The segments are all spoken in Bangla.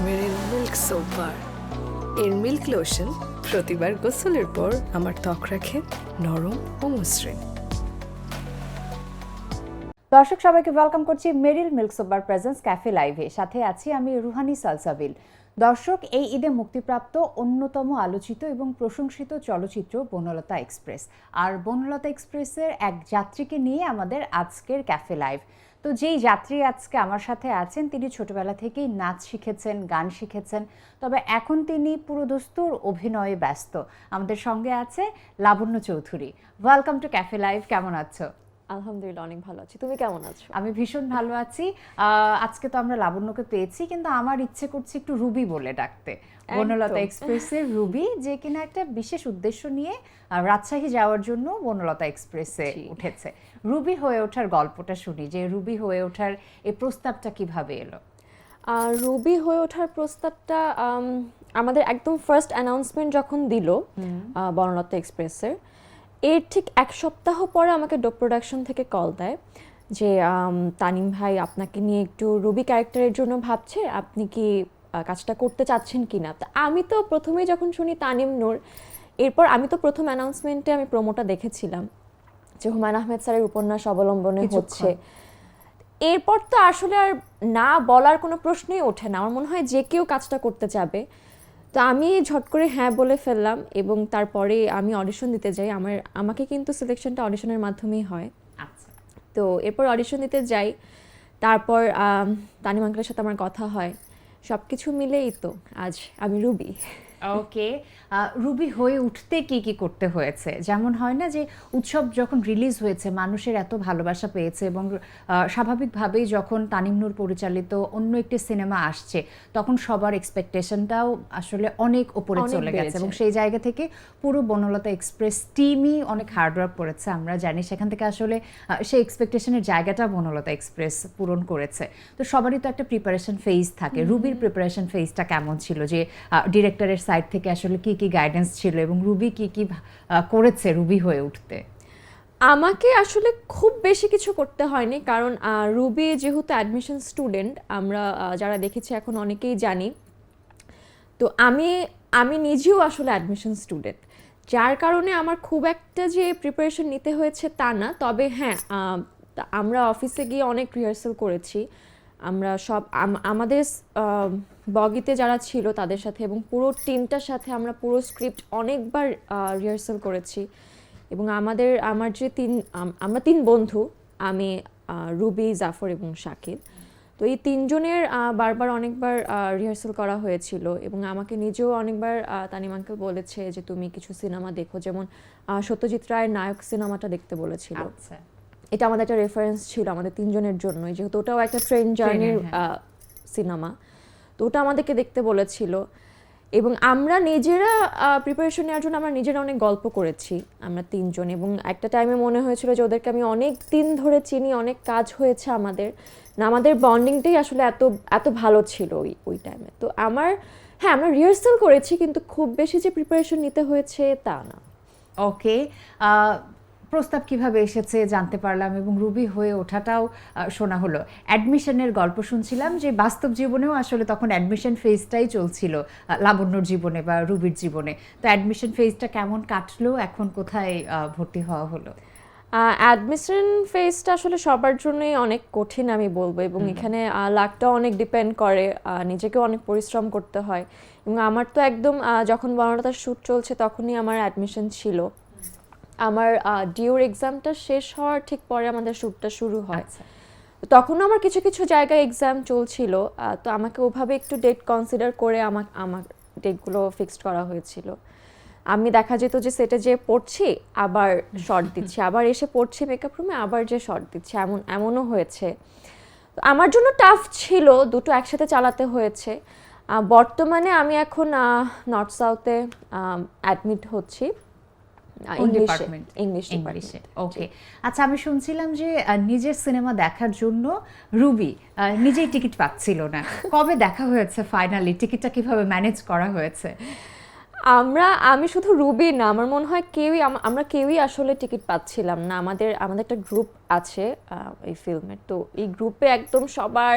মেরিল মিল্ক সোপ বার। এর মিল্ক লোশন প্রতিবার গোসলের পর আমার ত্বক রাখে নরম ও মসৃণ। দর্শক সবাইকে ওয়েলকাম করছি Meril milk soap bar presence cafe লাইভে। সাথে আছি আমি রুহানি সালসাবিল। দর্শক, এই ঈদে মুক্তিপ্রাপ্ত অন্যতম আলোচিত এবং প্রশংসিত চলচ্চিত্র বনলতা এক্সপ্রেস। আর বনলতা এক্সপ্রেসের এক যাত্রীকে নিয়ে আমাদের আজকের ক্যাফে লাইভ। তো যেই যাত্রী আজকে আমার সাথে আছেন, তিনি ছোটবেলা থেকেই নাচ শিখেছেন, গান শিখেছেন, তবে এখন তিনি পুরোদস্তুর অভিনয়ে ব্যস্ত। আমাদের সঙ্গে আছে Labonno Chowdhury. Welcome to cafe live. কেমন আছো? আলহামদুলিল্লাহ, অনেক ভালো আছি। তুমি কেমন আছো? আমি ভীষণ ভালো আছি। আজকে তো আমরা লাবণ্যকে পেয়েছি, কিন্তু আমার ইচ্ছে করছে একটু রুবি বলে ডাকতে। বনলতা এক্সপ্রেসের রুবি, যে কিনা একটা বিশেষ উদ্দেশ্য নিয়ে রাজশাহী যাওয়ার জন্য বনলতা এক্সপ্রেসে উঠেছে। রুবি হয়ে ওঠার গল্পটা শুনি, যে রুবি হয়ে ওঠার এই প্রস্তাবটা কিভাবে এলো? রুবি হয়ে ওঠার প্রস্তাবটা আমাদের একদম ফার্স্ট অ্যানাউন্সমেন্ট যখন দিল বনলতা এক্সপ্রেসের, এর ঠিক এক সপ্তাহ পরে আমাকে ডোপ প্রোডাকশন থেকে কল দেয় যে তানিম ভাই আপনাকে নিয়ে একটু রুবি ক্যারেক্টারের জন্য ভাবছে, আপনি কি কাজটা করতে চাচ্ছেন কি না। তা আমি তো প্রথমেই যখন শুনি তানিম নূর, এরপর আমি তো প্রথম অ্যানাউন্সমেন্টে আমি প্রোমোটা দেখেছিলাম যে হুমায়ুন আহমেদ স্যারের উপন্যাস অবলম্বনে হচ্ছে। এরপর তো আসলে আর না বলার কোনো প্রশ্নই ওঠে না, আমার মনে হয় যে কেউ কাজটা করতে যাবে। তো আমি ঝট করে হ্যাঁ বলে ফেললাম এবং তারপরে আমি অডিশন দিতে যাই। আমাকে কিন্তু সিলেকশনটা অডিশনের মাধ্যমেই হয়। আচ্ছা। তো এরপর অডিশন দিতে যাই, তারপর তানিম আঙ্কেলের সাথে আমার কথা হয়, সব কিছু মিলেই তো আজ আমি রুবি। ওকে, রুবি হয়ে উঠতে কি কি করতে হয়েছে? যেমন হয় না যে উৎসব যখন রিলিজ হয়েছে মানুষের এত ভালোবাসা পেয়েছে, এবং স্বাভাবিকভাবেই যখন তানিম নূর পরিচালিত অন্য একটি সিনেমা আসছে তখন সবার এক্সপেকটেশনটাও আসলে অনেক উপরে চলে গেছে, এবং সেই জায়গা থেকে পুরো বনলতা এক্সপ্রেস টিমই অনেক হার্ডওয়ার্ক করেছে। আমরা জানি সেখান থেকে আসলে সেই এক্সপেকটেশনের জায়গাটা বনলতা এক্সপ্রেস পূরণ করেছে। তো সবারই তো একটা প্রিপারেশন ফেজ থাকে। রুবির প্রিপারেশন ফেজটা কেমন ছিল? যে ডিরেক্টরের সাইড থেকে আসলে কি কি গাইডেন্স ছিল, এবং রুবি কি কি করেছে রুবি হয়ে উঠতে? আমাকে আসলে খুব বেশি কিছু করতে হয়নি, কারণ রুবি যেহেতু অ্যাডমিশন স্টুডেন্ট, আমরা যারা দেখেছি এখন অনেকেই জানি। তো আমি নিজেও আসলে অ্যাডমিশন স্টুডেন্ট, যার কারণে আমার খুব একটা যে প্রিপারেশন নিতে হয়েছে তা না। তবে হ্যাঁ, আমরা অফিসে গিয়ে অনেক রিহার্সাল করেছি। আমরা সব আমাদের বগিতে যারা ছিল তাদের সাথে এবং পুরো টিমটার সাথে আমরা পুরো স্ক্রিপ্ট অনেকবার রিহার্সাল করেছি। এবং আমার যে আমরা তিন বন্ধু, আমি, রুবি, জাফর এবং শাকিল, তো এই তিনজনের বারবার অনেকবার রিহার্সাল করা হয়েছিল। এবং আমাকে নিজেও অনেকবার তানিম আঙ্কেল বলেছে যে তুমি কিছু সিনেমা দেখো, যেমন সত্যজিৎ রায়ের নায়ক সিনেমাটা দেখতে বলেছিল। আচ্ছা। এটা আমাদের একটা রেফারেন্স ছিল আমাদের তিনজনের জন্যই, যেহেতু ওটাও একটা ট্রেন জার্নির সিনেমা, তো ওটা আমাদেরকে দেখতে বলেছিল। এবং আমরা নিজেরা প্রিপারেশন নেওয়ার জন্য আমরা নিজেরা অনেক গল্প করেছি আমরা তিনজন, এবং একটা টাইমে মনে হয়েছিল যে ওদেরকে আমি অনেক দিন ধরে চিনি, অনেক কাজ হয়েছে আমাদের, না আমাদের বন্ডিংটাই আসলে এত এত ভালো ছিল ওই টাইমে। তো হ্যাঁ, আমরা রিহার্সাল করেছি, কিন্তু খুব বেশি যে প্রিপারেশন নিতে হয়েছে তা না। ওকে, প্রস্তাব কিভাবে এসেছে জানতে পারলাম, এবং রুবি হয়ে ওঠাটাও শোনা হলো। অ্যাডমিশনের গল্প শুনছিলাম যে বাস্তব জীবনেও আসলে তখন অ্যাডমিশন ফেজটাই চলছিল লাবণ্যর জীবনে বা রুবির জীবনে। তো অ্যাডমিশন ফেজটা কেমন কাটলো? এখন কোথায় ভর্তি হওয়া হলো? অ্যাডমিশন ফেজটা আসলে সবার জন্যই অনেক কঠিন আমি বলবো, এবং এখানে লাকটাও অনেক ডিপেন্ড করে, নিজেকেও অনেক পরিশ্রম করতে হয়। এবং আমার তো একদম যখন বনলতার শ্যুট চলছে তখনই আমার অ্যাডমিশন ছিল। আমার ডিউর এক্সামটা শেষ হওয়ার ঠিক পরে আমাদের শ্যুটটা শুরু হয়। তখনও আমার কিছু কিছু জায়গায় এক্সাম চলছিল, তো আমাকে ওভাবে একটু ডেট কনসিডার করে আমার ডেটগুলো ফিক্সড করা হয়েছিল। আমি দেখা যেত যে সেটে যে পড়ছি আবার শর্ট দিচ্ছি, আবার এসে পড়ছি মেকআপ রুমে আবার যে শর্ট দিচ্ছি, এমনও হয়েছে। আমার জন্য টাফ ছিল, দুটো একসাথে চালাতে হয়েছে। বর্তমানে আমি এখন নর্থ সাউথে অ্যাডমিট হচ্ছি, ইংলিশে। ওকে, আচ্ছা, আমি শুনছিলাম যে নিজের সিনেমা দেখার জন্য রুবি নিজেই টিকিট পাচ্ছিল না। কবে দেখা হয়েছে ফাইনালি? টিকিটটা কিভাবে ম্যানেজ করা হয়েছে? আমি শুধু রুবি না, আমার মনে হয় আমরা কেউই আসলে টিকিট পাচ্ছিলাম না। আমাদের একটা গ্রুপ আছে এই ফিল্মের, তো এই গ্রুপে একদম সবার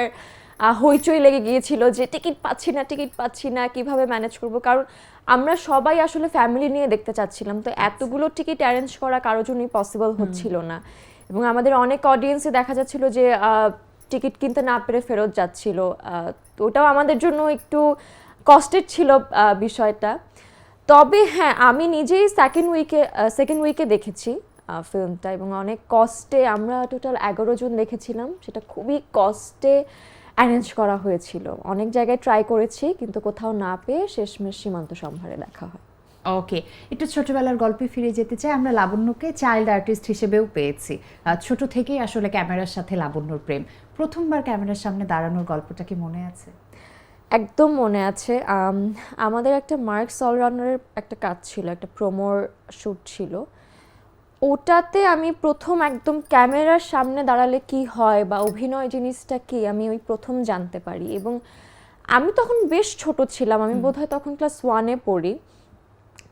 হইচই লেগে গিয়েছিল যে টিকিট পাচ্ছি না, কিভাবে ম্যানেজ করব, কারণ আমরা সবাই আসলে ফ্যামিলি নিয়ে দেখতে চাচ্ছিলাম, তো এতগুলো টিকিট অ্যারেঞ্জ করা কারোর জন্যই পসিবল হচ্ছিল না। এবং আমাদের অনেক অডিয়েন্সে দেখা যাচ্ছিল যে টিকিট কিনতে না পেরে ফেরত যাচ্ছিল, তো ওটাও আমাদের জন্য একটু কষ্টের ছিল বিষয়টা। তবে হ্যাঁ, আমি নিজেই সেকেন্ড উইকে দেখেছি ফিল্মটা, এবং অনেক কষ্টে, আমরা টোটাল 11 জন দেখেছিলাম, সেটা খুবই কষ্টে অ্যারেঞ্জ করা হয়েছিল। অনেক জায়গায় ট্রাই করেছি, কিন্তু কোথাও না পেয়ে শেষমেশ সীমান্ত সম্ভারে দেখা হয়। ওকে, একটু ছোটবেলার গল্পে ফিরে যেতে চাই। আমরা লাবণ্যকে চাইল্ড আর্টিস্ট হিসেবেও পেয়েছি, ছোট থেকেই আসলে ক্যামেরার সাথে লাবণ্যর প্রেম। প্রথমবার ক্যামেরার সামনে দাঁড়ানোর গল্পটা কি মনে আছে? একদম মনে আছে। আমাদের একটা মার্কস অলরাউন্ডারের একটা কাজ ছিল, একটা প্রোমোর শ্যুট ছিল। ওটাতে আমি প্রথম একদম ক্যামেরার সামনে দাঁড়ালে কি হয় বা অভিনয় জিনিসটা কি, আমি ওই প্রথম জানতে পারি। এবং আমি তখন বেশ ছোট ছিলাম, আমি বোধহয় তখন ক্লাস 1-এ পড়ি।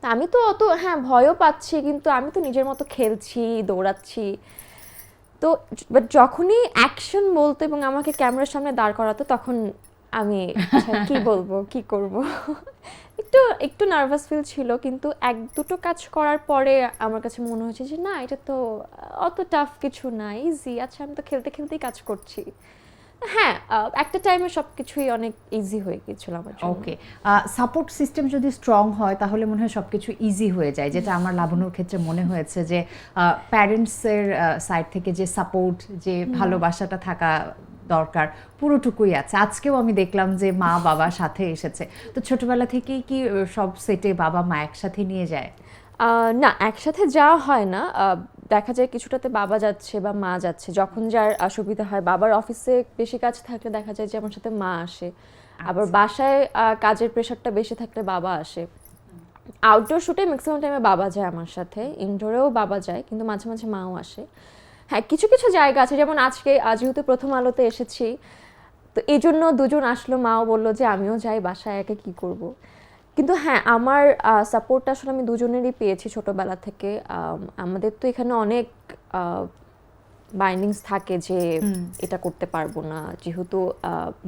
তা আমি তো অত ভয়ও পাচ্ছি, কিন্তু আমি তো নিজের মতো খেলছি, দৌড়াচ্ছি। তো বাট যখনই অ্যাকশন বলতো এবং আমাকে ক্যামেরার সামনে দাঁড় করাতো, তখন আমি কি বলবো, কি করব, একটু নার্ভাস ফিল ছিল। কিন্তু 1-2টো কাজ করার পরে আমার কাছে মনে হয়েছে যে না, এটা তো অত টাফ কিছু না, ইজি। আচ্ছা, আমি তো খেলতে খেলতেই কাজ করছি। হ্যাঁ, একটা টাইমে সবকিছুই অনেক ইজি হয়ে গিয়েছিল আমার জন্য। ওকে, সাপোর্ট সিস্টেম যদি স্ট্রং হয় তাহলে মনে হয় সবকিছু ইজি হয়ে যায়, যেটা আমার লাবণ্যর ক্ষেত্রে মনে হয়েছে যে প্যারেন্টসের সাইড থেকে যে সাপোর্ট, যে ভালোবাসাটা থাকা দরকার, পুরোটুকুই আছে। আজকেও আমি দেখলাম যে মা বাবা সাথে এসেছে। তো ছোটবেলা থেকেই কি সব সেটে বাবা মা একসাথে নিয়ে যায়? না, একসাথে যাওয়া হয় না। দেখা যায় কিছুটাতে বাবা যাচ্ছে বা মা যাচ্ছে, যখন যার সুবিধা হয়। বাবার অফিসে বেশি কাজ থাকলে দেখা যায় যে আমার সাথে মা আসে, আবার বাসায় কাজের প্রেশারটা বেশি থাকলে বাবা আসে। আউটডোর শুটে ম্যাক্সিমাম টাইমে বাবা যায় আমার সাথে, ইনডোরেও বাবা যায়, কিন্তু মাঝে মাঝে মাও আসে। হ্যাঁ, কিছু কিছু জায়গা আছে, যেমন আজকে যেহেতু প্রথম আলোতে এসেছি, তো এই জন্য দুজন আসলো, মাও বললো যে আমিও যাই, বাসায় একা কি করব। কিন্তু হ্যাঁ, আমার সাপোর্টটা আসলে আমি দুজনেরই পেয়েছি ছোটবেলা থেকে। আমাদের তো এখানে অনেক বাইন্ডিংস থাকে যে এটা করতে পারবো না, যেহেতু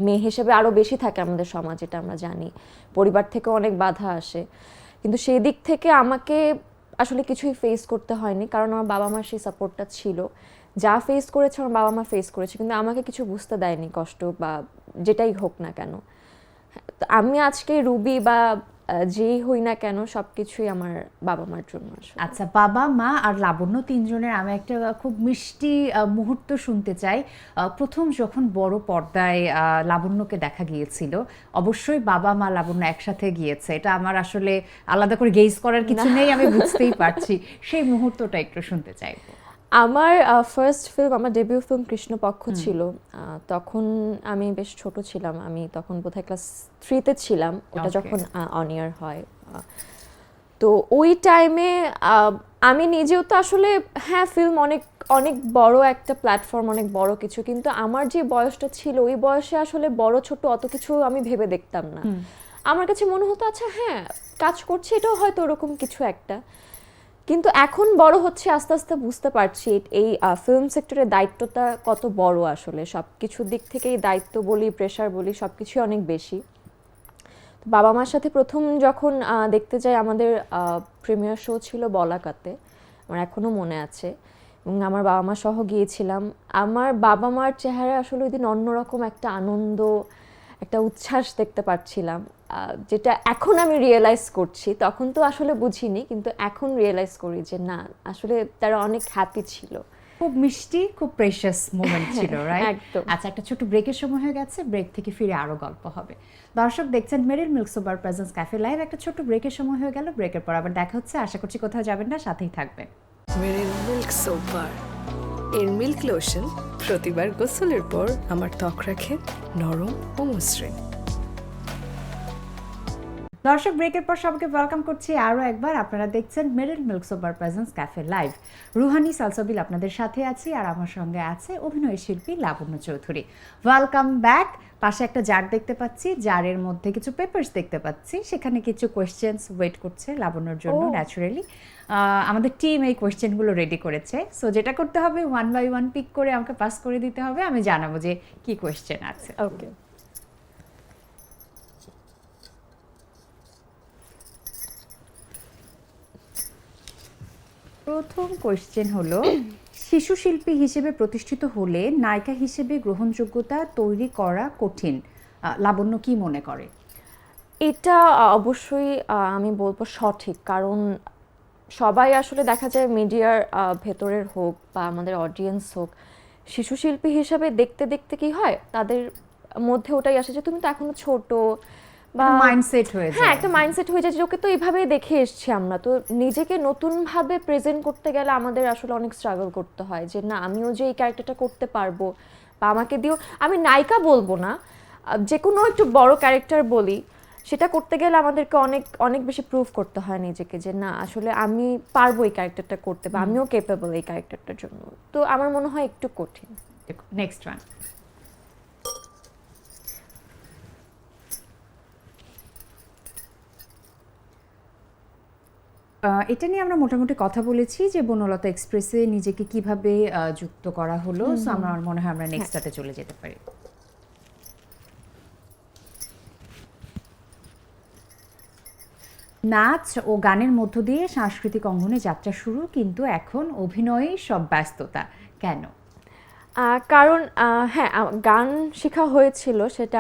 মেয়ে হিসেবে আরও বেশি থাকে আমাদের সমাজ, এটা আমরা জানি। পরিবার থেকে অনেক বাধা আসে, কিন্তু সেই দিক থেকে আমাকে আসলে কিছুই ফেস করতে হয়নি, কারণ আমার বাবা মার সেই সাপোর্টটা ছিল। যা ফেস করেছে আমার বাবা মা ফেস করেছে, কিন্তু আমাকে কিছু বুঝতে দেয়নি, কষ্ট বা যেটাই হোক না কেন। তো আমি আজকে রুবি বা যেই হই না কেন, সবকিছুই আমার বাবা মার জন্য আসলে। আচ্ছা, বাবা মা আর লাবণ্য তিনজনের আমি একটা খুব মিষ্টি মুহূর্ত শুনতে চাই। প্রথম যখন বড় পর্দায় লাবণ্যকে দেখা গিয়েছিল, অবশ্যই বাবা মা লাবণ্য একসাথে গিয়েছে, এটা আমার আসলে আলাদা করে গেজ করার কিছু নেই, আমি বুঝতেই পারছি। সেই মুহূর্তটা একটু শুনতে চাইবো। আমার ফার্স্ট ফিল্ম, আমার ডেবিউ ফিল্ম কৃষ্ণপক্ষ ছিল। তখন আমি বেশ ছোট ছিলাম, আমি তখন বোধহয় ক্লাস 3-তে ছিলাম ওটা যখন অন ইয়ার হয়। তো ওই টাইমে আমি নিজেও তো আসলে, হ্যাঁ, ফিল্ম অনেক অনেক বড় একটা প্ল্যাটফর্ম, অনেক বড় কিছু, কিন্তু আমার যে বয়সটা ছিল ওই বয়সে আসলে বড় ছোট অত কিছু আমি ভেবে দেখতাম না। আমার কাছে মনে হতো আচ্ছা হ্যাঁ, কাজ করছি, এটাও হয়তো ওরকম কিছু একটা। কিন্তু এখন বড় হচ্ছে, আস্তে আস্তে বুঝতে পারছি এই ফিল্ম সেক্টরের দায়িত্বটা কত বড় আসলে। সব কিছুর দিক থেকেই দায়িত্ব বলি, প্রেশার বলি, সব কিছুই অনেক বেশি। বাবা মার সাথে প্রথম যখন দেখতে যাই, আমাদের প্রিমিয়ার শো ছিল বলাকাতে, আমার এখনও মনে আছে, এবং আমার বাবা মা সহ গিয়েছিলাম। আমার বাবা মার চেহারা আসলে ওই দিন অন্যরকম একটা আনন্দ, একটা উচ্ছ্বাস দেখতে পাচ্ছিলাম, যেটা এখন আমি রিয়েলাইজ করছি। তখন তো আসলে বুঝিনি, কিন্তু এখন রিয়েলাইজ করি যে না, আসলে তারা অনেক হ্যাপি ছিল। খুব মিষ্টি, খুব প্রেশাস মোমেন্ট ছিল, রাইট? একদম। আচ্ছা, একটা ছোট ব্রেকের সময় হয়ে গেছে, ব্রেক থেকে ফিরে আরো গল্প হবে। দর্শক দেখছেন Meril milk soap bar presence cafe live. একটা ছোট ব্রেকের সময় হয়ে গেল, ব্রেকের পর আবার দেখা হচ্ছে। আশা করছি কোথাও যাবেন না, সাথেই থাকবেন। মেরিল মিল্ক সোপার এর মিল্ক লোশন প্রতিবার গোসলের পর আমার ত্বক রাখে নরম ও মসৃণ। দর্শক, ব্রেকের পর সবাইকে ওয়েলকাম করছি আরও একবার। আপনারা দেখছেন মেরিল মিল্ক সোপার presence cafe live. Ruhani Salsabil আপনাদের সাথে আছি, আর আমার সঙ্গে আছে অভিনয় শিল্পী লাবণ্য চৌধুরী। Welcome back. পাশে একটা জার দেখতে পাচ্ছি, জারের মধ্যে কিছু পেপারস দেখতে পাচ্ছি, সেখানে কিছু কোয়েশ্চেন্স ওয়েট করছে লাবণ্যর জন্য। ন্যাচারালি আমাদের টিম এই কোয়েশ্চেনগুলো রেডি করেছে। সো যেটা করতে হবে, 1 বাই 1 পিক করে আমাকে পাস করে দিতে হবে, আমি জানাবো যে কি কোয়েশ্চেন আছে। ওকে। প্রথম কোয়েশ্চেন হলো, শিশু শিল্পী হিসেবে প্রতিষ্ঠিত হলে নায়িকা হিসেবে গ্রহণযোগ্যতা তৈরি করা কঠিন। লাবণ্য কি মনে করে? এটা অবশ্যই আমি বলবো সঠিক, কারণ সবাই আসলে দেখা যায় মিডিয়ার ভেতরের হোক বা আমাদের অডিয়েন্স হোক, শিশু শিল্পী হিসাবে দেখতে দেখতে কি হয়, তাদের মধ্যে ওটাই আসে যে তুমি তো এখনো ছোট, বা মাইন্ডসেট হয়ে যায়। হ্যাঁ, একটা মাইন্ডসেট হয়ে যায় যে ওকে তো এইভাবেই দেখে এসছি আমরা। তো নিজেকে নতুনভাবে প্রেজেন্ট করতে গেলে আমাদের আসলে অনেক স্ট্রাগল করতে হয় যে না, আমিও যে এই ক্যারেক্টারটা করতে পারবো, বা আমাকে দিয়েও, আমি নায়িকা বলবো না, যে কোনো একটু বড় ক্যারেক্টার বলি, সেটা করতে গেলে আমাদেরকে অনেক অনেক বেশি প্রুভ করতে হয় নিজেকে যে না, আসলে আমি পারবো এই ক্যারেক্টারটা করতে, বা আমিও কেপেবল এই ক্যারেক্টারটার জন্য। তো আমার মনে হয় একটু কঠিন। Next one. এটা নিয়ে আমরা মোটামুটি কথা বলেছি যে বনলতা এক্সপ্রেসে নিজেকে কিভাবে যুক্ত করা হলো। সো আমার মনে হয় আমরা নেক্সটটাতে চলে যেতে পারি। নাচ ও গানের মধ্য দিয়ে সাংস্কৃতিক অঙ্গনে যাত্রা শুরু, কিন্তু এখন অভিনয়ে সব ব্যস্ততা, কেন? কারণ হ্যাঁ, গান শেখা হয়েছিল, সেটা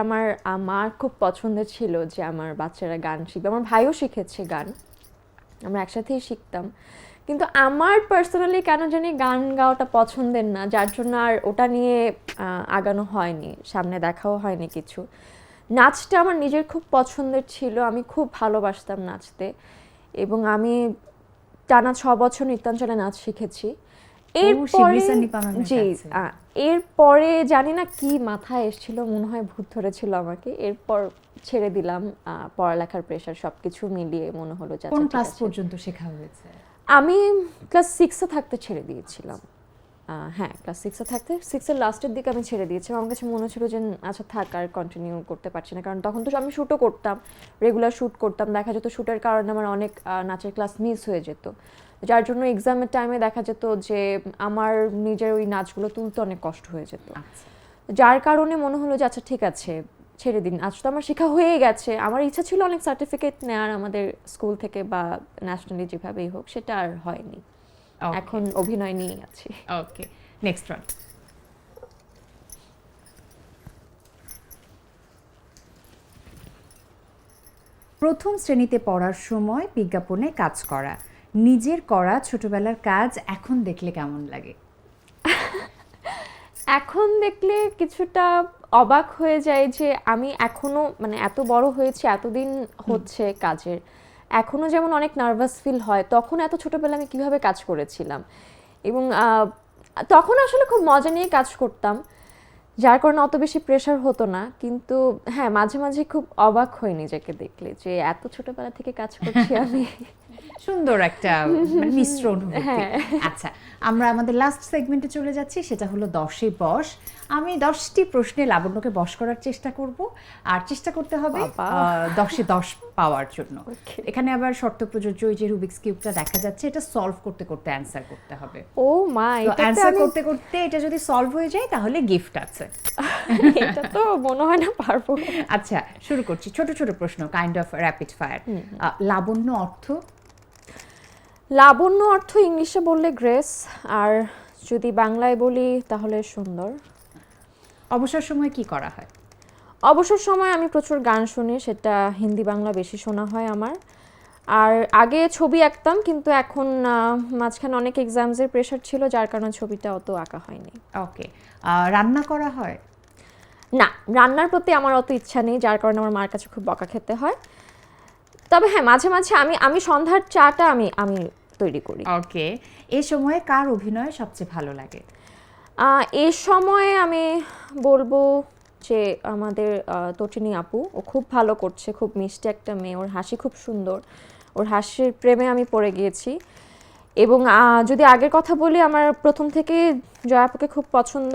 আমার খুব পছন্দের ছিল যে আমার বাচ্চারা গান শিখবে। আমার ভাইও শিখেছে গান, আমরা একসাথেই শিখতাম। কিন্তু আমার পার্সোনালি কেন জানি গান গাওয়াটা পছন্দের না, যার জন্য আর ওটা নিয়ে আগানো হয়নি, সামনে দেখাও হয়নি কিছু। নাচটা আমার নিজের খুব পছন্দের ছিল, আমি খুব ভালোবাসতাম নাচতে, এবং আমি টানা 6 বছর নৃত্যাঞ্চলে নাচ শিখেছি। এরপরে জি, এরপরে জানি না কি মাথায় এসেছিল, মনে হয় ভূত ধরেছিল আমাকে। এরপর ছেড়ে দিলাম, পড়ালেখার প্রেশার সবকিছু মিলিয়ে মনে হলো যে কোন ক্লাস পর্যন্ত শেখা হয়েছে? আমি ক্লাস 6-এ থাকতে ছেড়ে দিয়েছিলাম। হ্যাঁ, ক্লাস 6-এ থাকতে, 6-এর লাস্টের দিকে আমি ছেড়ে দিয়েছিলাম। আমার কাছে মনে হচ্ছিল যে আচ্ছা থাক, আর কন্টিনিউ করতে পারছি না, কারণ তখন তো আমি শ্যুটও করতাম, রেগুলার শ্যুট করতাম। দেখা যেত শ্যুটের কারণে আমার অনেক নাচের ক্লাস মিস হয়ে যেত, যার জন্য এক্সামের টাইমে দেখা যেত যে আমার নিজের ওই নাচগুলো তুলতে অনেক কষ্ট হয়ে যেত। যার কারণে মনে হলো যে আচ্ছা ঠিক আছে, ছেড়ে দিন। আজ তো আমার শেখা হয়ে গেছে। আমার ইচ্ছা ছিল অনেক সার্টিফিকেট নেওয়ার আমাদের স্কুল থেকে বা ন্যাশনালি, যেভাবেই হোক, সেটা আর হয়নি। এখন অভিনয় নিয়ে আছি। ওকে, নেক্সট ওয়ান। প্রথম শ্রেণীতে পড়ার সময় বিজ্ঞাপনে কাজ করা, নিজের করা ছোটবেলার কাজ এখন দেখলে কেমন লাগে? এখন দেখলে কিছুটা অবাক হয়ে যায় যে আমি এখনো, মানে এত বড় হয়েছি, এতদিন হচ্ছে কাজের, এখনো যেমন অনেক নার্ভাস ফিল হয়, তখন এত ছোটবেলায় আমি কিভাবে কাজ করেছিলাম। এবং তখন আসলে খুব মজা নিয়ে কাজ করতাম, যার কারণে অত বেশি প্রেশার হতো না। কিন্তু হ্যাঁ, মাঝে মাঝে খুব অবাক হই নিজেকে দেখলে যে এত ছোটবেলা থেকে কাজ করছি আমি। সুন্দর একটা মিশ্র অনুভূতি। আচ্ছা, আমরা আমাদের লাস্ট সেগমেন্টে চলে যাচ্ছি, সেটা হলো 10-এ বশ। আমি 10টি প্রশ্নে লাবণ্যকে বশ করার চেষ্টা করব, আর চেষ্টা করতে হবে 10-এ 10 পাওয়ার জন্য। এখানে আবার শর্ত প্রযোজ্য, ওই যে রুবিক্স কিউবটা দেখা যাচ্ছে, এটা সলভ করতে করতে অ্যান্সার করতে হবে। ও মাই, অ্যান্সার করতে করতে এটা যদি সলভ হয়ে যায় তাহলে গিফট আছে। এটা তো মনে হয় না পারবো। আচ্ছা, শুরু করছি। ছোট ছোট প্রশ্ন, কাইন্ড অফ র্যাপিড ফায়ার। লাবণ্য অর্থ? লাবণ্য অর্থ ইংলিশে বললে গ্রেস, আর যদি বাংলায় বলি তাহলে সুন্দর। অবসর সময় কি করা হয়? অবসর সময় আমি প্রচুর গান শুনি, সেটা হিন্দি বাংলা বেশি শোনা হয় আমার। আর আগে ছবি আঁকতাম, কিন্তু এখন মাঝখানে অনেক এক্সামসের প্রেশার ছিল, যার কারণে ছবিটা অত আঁকা হয়নি। ওকে, রান্না করা হয়? না, রান্নার প্রতি আমার অত ইচ্ছা নেই, যার কারণে আমার মার কাছে খুব বকা খেতে হয়। তবে হ্যাঁ, মাঝে মাঝে আমি সন্ধ্যার চাটা আমি তৈরি করি। ওকে, এই সময়ে কার অভিনয় সবচেয়ে ভালো লাগে? এ সময়ে আমি বলবো হচ্ছে আমাদের তটিনী আপু, ও খুব ভালো করছে, খুব মিষ্টি একটা মেয়ে, ওর হাসি খুব সুন্দর, ওর হাসির প্রেমে আমি পড়ে গিয়েছি। এবং যদি আগের কথা বলি, আমার প্রথম থেকে জয়া আপুকে খুব পছন্দ,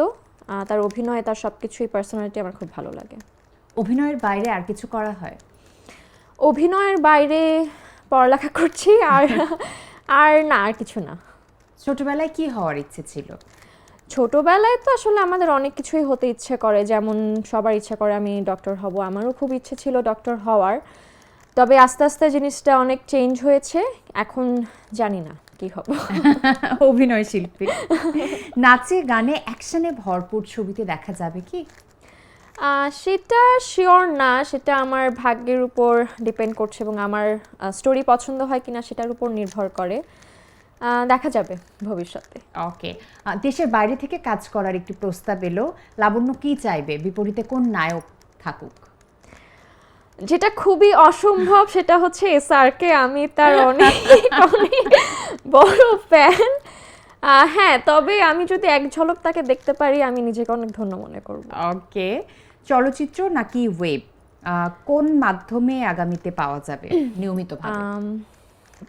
তার অভিনয়, তার সব কিছুই, পার্সোনালিটি আমার খুব ভালো লাগে। অভিনয়ের বাইরে আর কিছু করা হয়? অভিনয়ের বাইরে পড়ালেখা করছি, আর আর না, আর কিছু না। ছোটবেলায় কি হওয়ার ইচ্ছে ছিল? ছোটবেলায় তো আসলে আমাদের অনেক কিছুই হতে ইচ্ছে করে, যেমন সবার ইচ্ছে করে আমি ডক্টর হব, আমারও খুব ইচ্ছে ছিল ডক্টর হওয়ার। তবে আস্তে আস্তে জিনিসটা অনেক চেঞ্জ হয়েছে, এখন জানি না কি হব। অভিনয় শিল্পী। নাচে গানে অ্যাকশনে ভরপুর ছবিতে দেখা যাবে কি? সেটা শিওর না, সেটা আমার ভাগ্যের উপর ডিপেন্ড করছে, এবং আমার স্টোরি পছন্দ হয় কিনা সেটার উপর নির্ভর করে। দেখা যাবে ভবিষ্যতে। ওকে, দেশের বাইরে থেকে কাজ করার একটি প্রস্তাব এলো, লাবণ্য কি চাইবে, বিপরীতে কোন নায়ক থাকুক? যেটা খুবই অসম্ভব সেটা হচ্ছে এসআরকে, আমি তার অনেক অনেক বড় ফ্যান। হ্যাঁ, তবে আমি যদি এক ঝলক তাকে দেখতে পারি, আমি নিজেকে অনেক ধন্য মনে করব। ওকে, চলচ্চিত্র নাকি ওয়েব, কোন মাধ্যমে আগামীতে পাওয়া যাবে নিয়মিতভাবে?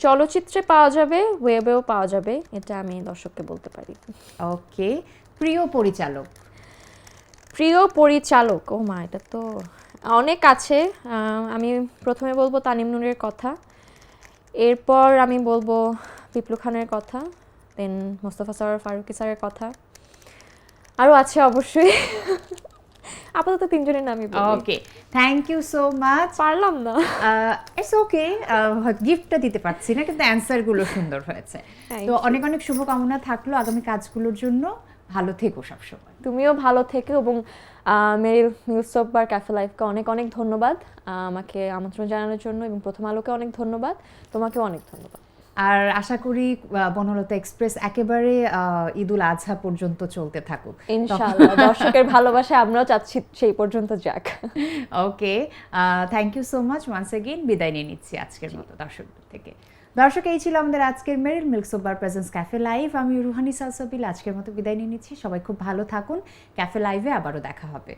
চলচ্চিত্রে পাওয়া যাবে, ওয়েবেও পাওয়া যাবে, এটা আমি দর্শককে বলতে পারি। ওকে, প্রিয় পরিচালক? প্রিয় পরিচালক, ও মা, এটা তো অনেক আছে। আমি প্রথমে বলবো তানিম নূরের কথা, এরপর আমি বলবো পিপলু খানের কথা, দেন মোস্তফা সরোয়ার ফারুকী স্যারের কথা, আরও আছে অবশ্যই। আপাতত তিনজনের নামই বলি। ওকে, থ্যাংক ইউ সো মাচ। পারলাম না। ইটস ওকে, গিফটটা দিতে পারছি না, কিন্তু অ্যান্সারগুলো সুন্দর হয়েছে। Thank তো you. অনেক অনেক শুভকামনা থাকলো আগামী কাজগুলোর জন্য। ভালো থেকো সবসময়। তুমিও ভালো থেকো, এবং মেরিল নিউজ সোপবার ক্যাফে লাইফকে অনেক অনেক ধন্যবাদ আমাকে আমন্ত্রণ জানানোর জন্য, এবং প্রথম আলোকে অনেক ধন্যবাদ, তোমাকেও অনেক ধন্যবাদ। আর আশা করি বনলতা এক্সপ্রেস একেবারে ঈদুল আজহা পর্যন্ত চলতে থাকুক ইনশাআল্লাহ। দর্শকের ভালোবাসায় আমরাও চাচ্ছি সেই পর্যন্ত যাক। Okay, thank you so much once again. বিদায় নিয়ে নিচ্ছি আজকের মতো দর্শকদের থেকে। দর্শক, এই ছিল আমাদের আজকের মেরিল মিল্ক সোপবার প্রেজেন্স ক্যাফে লাইভ। আমি রুহানি সালসাবিল আজকের মতো বিদায় নিয়ে নিচ্ছি। সবাই খুব ভালো থাকুন। ক্যাফে লাইভে আবারও দেখা হবে।